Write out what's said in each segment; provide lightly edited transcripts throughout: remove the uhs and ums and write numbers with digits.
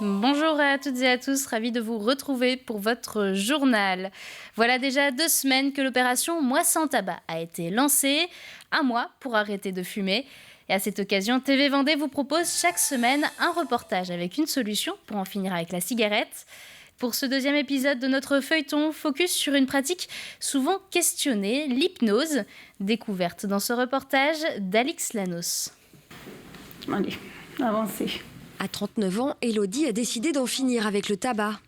Bonjour à toutes et à tous, ravi de vous retrouver pour votre journal. Voilà déjà 2 semaines que l'opération Moi sans tabac a été lancée, un mois pour arrêter de fumer. Et à cette occasion, TV Vendée vous propose chaque semaine un reportage avec une solution pour en finir avec la cigarette. Pour ce deuxième épisode de notre feuilleton, focus sur une pratique souvent questionnée, l'hypnose, découverte dans ce reportage d'Alix Lanos. Allez, avancez. À 39 ans, Elodie a décidé d'en finir avec le tabac.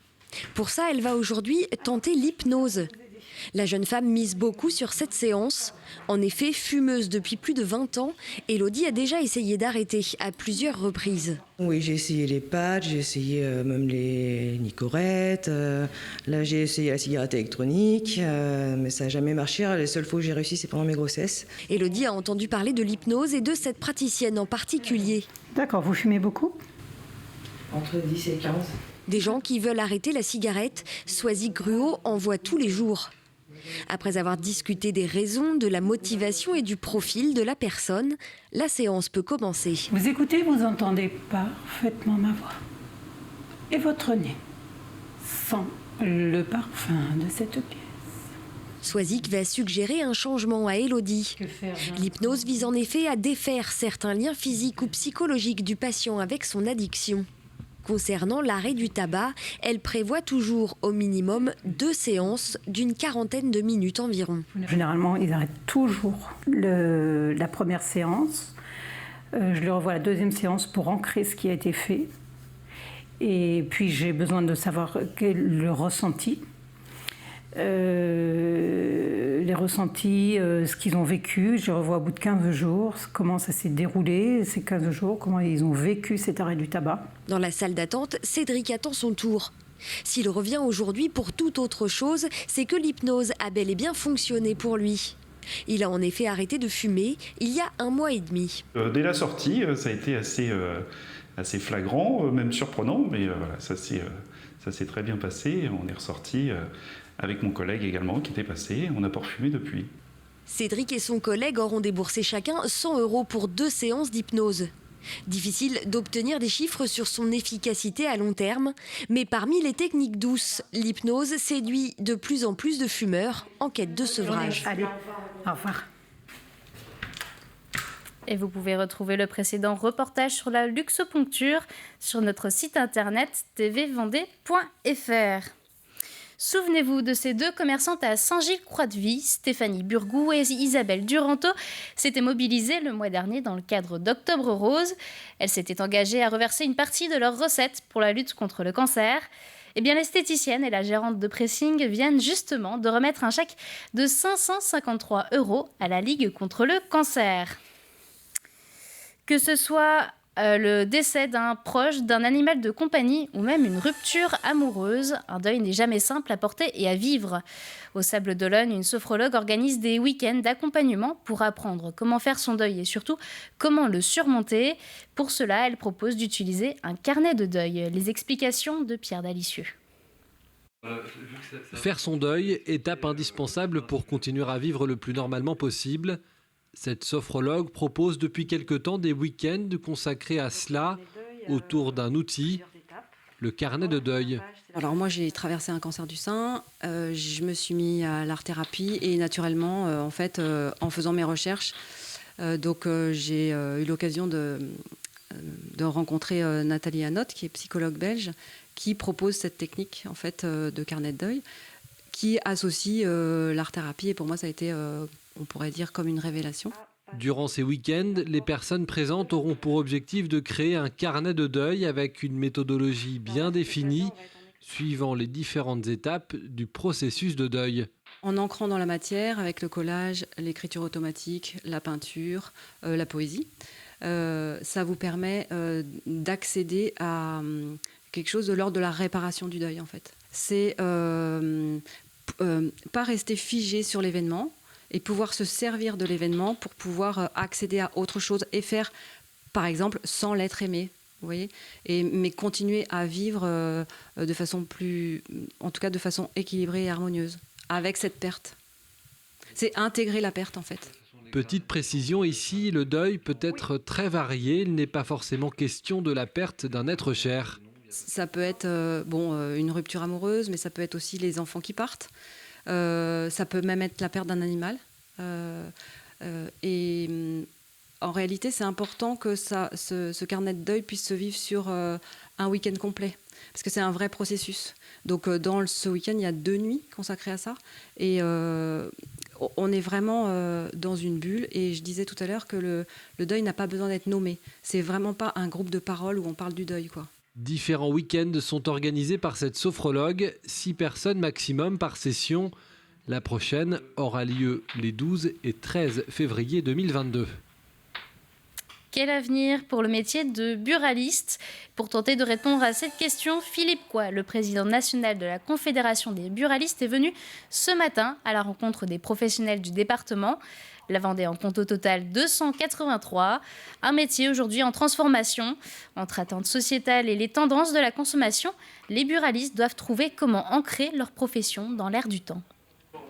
Pour ça, elle va aujourd'hui tenter l'hypnose. La jeune femme mise beaucoup sur cette séance. En effet, fumeuse depuis plus de 20 ans, Elodie a déjà essayé d'arrêter à plusieurs reprises. Oui, j'ai essayé les patchs, j'ai essayé même les nicorettes. Là, j'ai essayé la cigarette électronique, mais ça n'a jamais marché. Les seules fois où j'ai réussi, c'est pendant mes grossesses. Elodie a entendu parler de l'hypnose et de cette praticienne en particulier. D'accord, vous fumez beaucoup ? Entre 10 et 15. Des gens qui veulent arrêter la cigarette, Soisy Gruau en voit tous les jours. Après avoir discuté des raisons, de la motivation et du profil de la personne, la séance peut commencer. Vous écoutez, vous entendez parfaitement ma voix. Et votre nez sent le parfum de cette pièce. Soisic va suggérer un changement à Elodie. Que faire, Jean ? L'hypnose vise en effet à défaire certains liens physiques ou psychologiques du patient avec son addiction. Concernant l'arrêt du tabac, elle prévoit toujours au minimum 2 séances d'une quarantaine de minutes environ. Généralement, ils arrêtent toujours la première séance. Je leur revois la deuxième séance pour ancrer ce qui a été fait. Et puis, j'ai besoin de savoir quel est le ressenti. Les ressentis, ce qu'ils ont vécu. Je revois au bout de 15 jours comment ça s'est déroulé, ces 15 jours, comment ils ont vécu cet arrêt du tabac. Dans la salle d'attente, Cédric attend son tour. S'il revient aujourd'hui pour toute autre chose, c'est que l'hypnose a bel et bien fonctionné pour lui. Il a en effet arrêté de fumer il y a 1 mois et demi. Dès la sortie, ça a été assez flagrant, même surprenant, mais voilà, ça s'est très bien passé. On est ressorti avec mon collègue également qui était passé. On n'a pas refumé depuis. Cédric et son collègue auront déboursé chacun 100 € pour 2 séances d'hypnose. Difficile d'obtenir des chiffres sur son efficacité à long terme, mais parmi les techniques douces, l'hypnose séduit de plus en plus de fumeurs en quête de sevrage. Allez, au revoir. Et vous pouvez retrouver le précédent reportage sur la luxoponcture sur notre site internet tvvendée.fr. Souvenez-vous de ces 2 commerçantes à Saint-Gilles-Croix-de-Vie, Stéphanie Burgou et Isabelle Duranto, s'étaient mobilisées le mois dernier dans le cadre d'Octobre Rose. Elles s'étaient engagées à reverser une partie de leurs recettes pour la lutte contre le cancer. Eh bien, l'esthéticienne et la gérante de pressing viennent justement de remettre un chèque de 553 € à la Ligue contre le cancer. Que ce soit le décès d'un proche, d'un animal de compagnie ou même une rupture amoureuse, un deuil n'est jamais simple à porter et à vivre. Au Sables d'Olonne, une sophrologue organise des week-ends d'accompagnement pour apprendre comment faire son deuil et surtout comment le surmonter. Pour cela, elle propose d'utiliser un carnet de deuil. Les explications de Pierre Dalicieux. Faire son deuil, étape indispensable pour continuer à vivre le plus normalement possible. Cette sophrologue propose depuis quelque temps des week-ends consacrés à cela, autour d'un outil, le carnet de deuil. Alors moi j'ai traversé un cancer du sein, je me suis mis à l'art-thérapie et naturellement en faisant mes recherches, j'ai eu l'occasion de rencontrer Nathalie Hanot qui est psychologue belge qui propose cette technique de carnet de deuil qui associe l'art-thérapie et pour moi ça a été on pourrait dire comme une révélation. Durant ces week-ends, les personnes présentes auront pour objectif de créer un carnet de deuil avec une méthodologie bien définie, suivant les différentes étapes du processus de deuil. En ancrant dans la matière avec le collage, l'écriture automatique, la peinture, la poésie, ça vous permet d'accéder à quelque chose de l'ordre de la réparation du deuil en fait. C'est pas rester figé sur l'événement, et pouvoir se servir de l'événement pour pouvoir accéder à autre chose et faire, par exemple, sans l'être aimé, vous voyez, mais continuer à vivre de façon de façon équilibrée et harmonieuse, avec cette perte. C'est intégrer la perte, en fait. Petite précision ici, le deuil peut être très varié, il n'est pas forcément question de la perte d'un être cher. ça peut être une rupture amoureuse, mais ça peut être aussi les enfants qui partent. Ça peut même être la perte d'un animal. En réalité, c'est important que ce carnet de deuil puisse se vivre sur un week-end complet, parce que c'est un vrai processus. Donc dans ce week-end, il y a 2 nuits consacrées à ça, et on est vraiment dans une bulle. Et je disais tout à l'heure que le deuil n'a pas besoin d'être nommé. C'est vraiment pas un groupe de parole où on parle du deuil, quoi. Différents week-ends sont organisés par cette sophrologue, 6 personnes maximum par session. La prochaine aura lieu les 12 et 13 février 2022. Quel avenir pour le métier de buraliste? Pour tenter de répondre à cette question, Philippe Coy, le président national de la Confédération des buralistes, est venu ce matin à la rencontre des professionnels du département. La Vendée en compte au total 283. Un métier aujourd'hui en transformation. Entre attentes sociétales et les tendances de la consommation, les buralistes doivent trouver comment ancrer leur profession dans l'air du temps.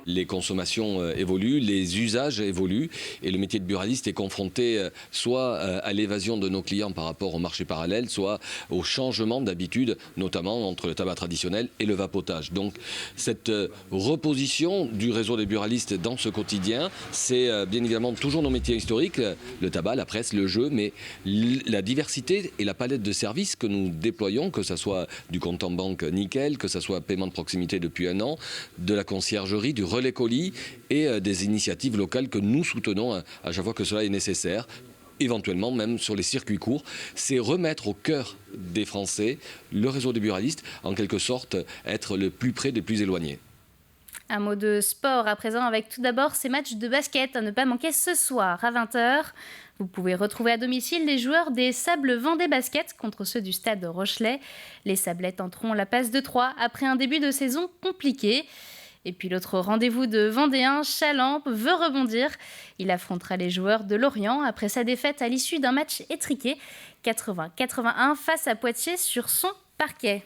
Les consommations évoluent, les usages évoluent et le métier de buraliste est confronté soit à l'évasion de nos clients par rapport au marché parallèle, soit au changement d'habitude, notamment entre le tabac traditionnel et le vapotage. Donc cette reposition du réseau des buralistes dans ce quotidien, c'est bien évidemment toujours nos métiers historiques, le tabac, la presse, le jeu, mais la diversité et la palette de services que nous déployons, que ce soit du compte en banque nickel, que ce soit paiement de proximité depuis 1 an, de la conciergerie, du relais colis et des initiatives locales que nous soutenons à chaque fois que cela est nécessaire, éventuellement même sur les circuits courts. C'est remettre au cœur des Français le réseau des buralistes, en quelque sorte être le plus près des plus éloignés. Un mot de sport à présent avec tout d'abord ces matchs de basket à ne pas manquer ce soir à 20h. Vous pouvez retrouver à domicile les joueurs des Sables Vendée Basket contre ceux du stade Rochelet. Les Sablettes tenteront la passe de 3 après un début de saison compliqué. Et puis l'autre rendez-vous de Vendéen, Chaland, veut rebondir. Il affrontera les joueurs de Lorient après sa défaite à l'issue d'un match étriqué, 80-81 face à Poitiers sur son parquet.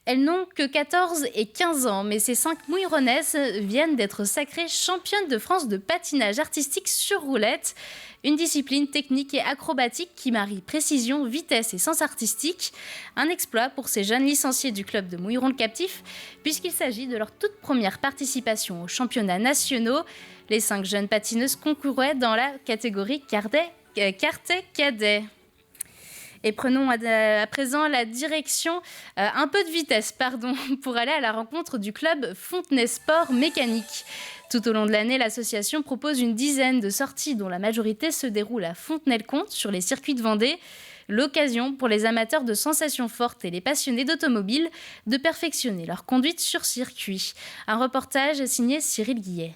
Elles n'ont que 14 et 15 ans, mais ces 5 Mouillernaises viennent d'être sacrées championnes de France de patinage artistique sur roulette. Une discipline technique et acrobatique qui marie précision, vitesse et sens artistique. Un exploit pour ces jeunes licenciés du club de Mouilleron le Captif, puisqu'il s'agit de leur toute première participation aux championnats nationaux. Les 5 jeunes patineuses concouraient dans la catégorie quartet cadet. Et prenons à présent la direction, un peu de vitesse, pour aller à la rencontre du club Fontenay Sport Mécanique. Tout au long de l'année, l'association propose une dizaine de sorties dont la majorité se déroule à Fontenay-le-Comte sur les circuits de Vendée. L'occasion pour les amateurs de sensations fortes et les passionnés d'automobile de perfectionner leur conduite sur circuit. Un reportage signé Cyril Guillet.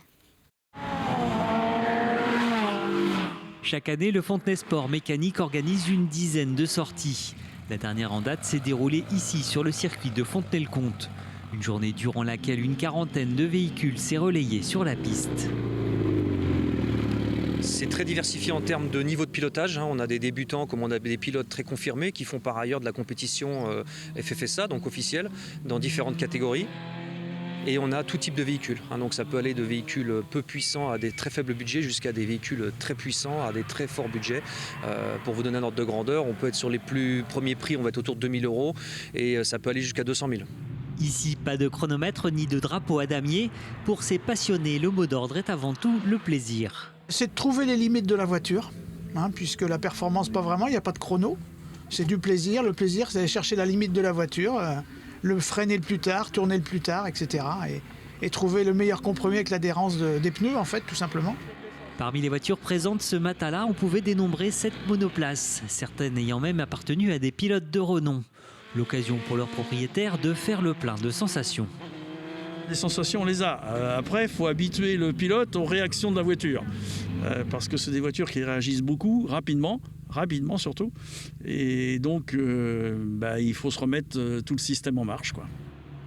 Chaque année, le Fontenay Sport Mécanique organise une dizaine de sorties. La dernière en date s'est déroulée ici sur le circuit de Fontenay-le-Comte. Une journée durant laquelle une quarantaine de véhicules s'est relayée sur la piste. C'est très diversifié en termes de niveau de pilotage. On a des débutants comme on a des pilotes très confirmés qui font par ailleurs de la compétition FFSA, donc officielle, dans différentes catégories. Et on a tout type de véhicules. Donc ça peut aller de véhicules peu puissants à des très faibles budgets jusqu'à des véhicules très puissants à des très forts budgets. Pour vous donner un ordre de grandeur, on peut être sur les plus premiers prix, on va être autour de 2 000 € et ça peut aller jusqu'à 200 000. Ici, pas de chronomètre ni de drapeau à damier. Pour ces passionnés, le mot d'ordre est avant tout le plaisir. C'est de trouver les limites de la voiture, puisque la performance, pas vraiment, il n'y a pas de chrono. C'est du plaisir. Le plaisir, c'est aller chercher la limite de la voiture, le freiner le plus tard, tourner le plus tard, etc. Et trouver le meilleur compromis avec l'adhérence des pneus, en fait, tout simplement. Parmi les voitures présentes ce matin-là, on pouvait dénombrer 7 monoplaces, certaines ayant même appartenu à des pilotes de renom. L'occasion pour leurs propriétaires de faire le plein de sensations. Les sensations, on les a. Après, il faut habituer le pilote aux réactions de la voiture. Parce que c'est des voitures qui réagissent beaucoup, rapidement surtout. Et donc, il faut se remettre tout le système en marche, quoi.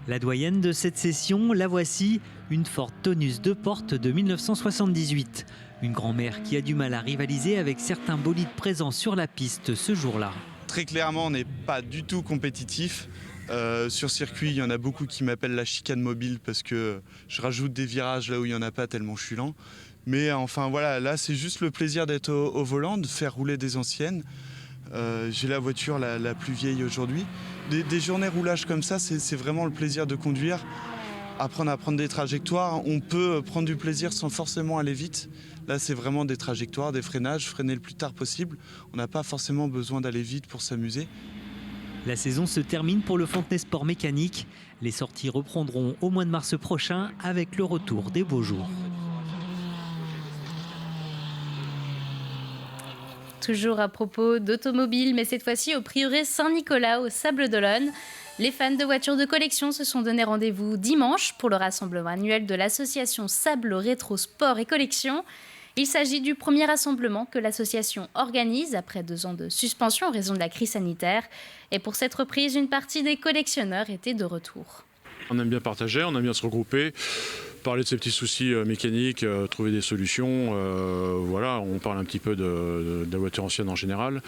La doyenne de cette session, la voici, une Ford Tonus 2 portes de 1978. Une grand-mère qui a du mal à rivaliser avec certains bolides présents sur la piste ce jour-là. Très clairement, on n'est pas du tout compétitif. Sur circuit, il y en a beaucoup qui m'appellent la chicane mobile parce que je rajoute des virages là où il n'y en a pas tellement je suis lent. Mais enfin voilà, là c'est juste le plaisir d'être au volant, de faire rouler des anciennes. J'ai la voiture la plus vieille aujourd'hui. Des journées roulage comme ça, c'est vraiment le plaisir de conduire. Apprendre à prendre des trajectoires, on peut prendre du plaisir sans forcément aller vite. Là, c'est vraiment des trajectoires, des freinages, freiner le plus tard possible. On n'a pas forcément besoin d'aller vite pour s'amuser. La saison se termine pour le Fontenay Sport Mécanique. Les sorties reprendront au mois de mars prochain avec le retour des beaux jours. Toujours à propos d'automobile, mais cette fois-ci au prieuré Saint-Nicolas, au Sables-d'Olonne. Les fans de voitures de collection se sont donné rendez-vous dimanche pour le rassemblement annuel de l'association Sable Rétro Sport et Collection. Il s'agit du premier rassemblement que l'association organise après 2 ans de suspension en raison de la crise sanitaire. Et pour cette reprise, une partie des collectionneurs était de retour. On aime bien partager, on aime bien se regrouper, parler de ses petits soucis mécaniques, trouver des solutions. Voilà, on parle un petit peu de la voiture ancienne en général.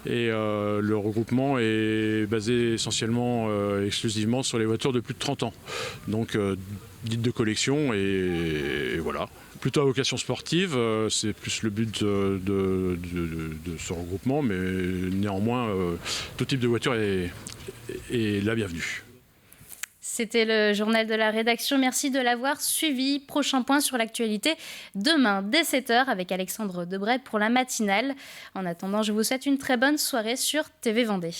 Et le regroupement est basé essentiellement, exclusivement sur les voitures de plus de 30 ans. Donc, dites de collection et voilà. Plutôt à vocation sportive, c'est plus le but de ce regroupement, mais néanmoins, tout type de voiture est la bienvenue. C'était le journal de la rédaction. Merci de l'avoir suivi. Prochain point sur l'actualité demain dès 7h avec Alexandre Debray pour la matinale. En attendant, je vous souhaite une très bonne soirée sur TV Vendée.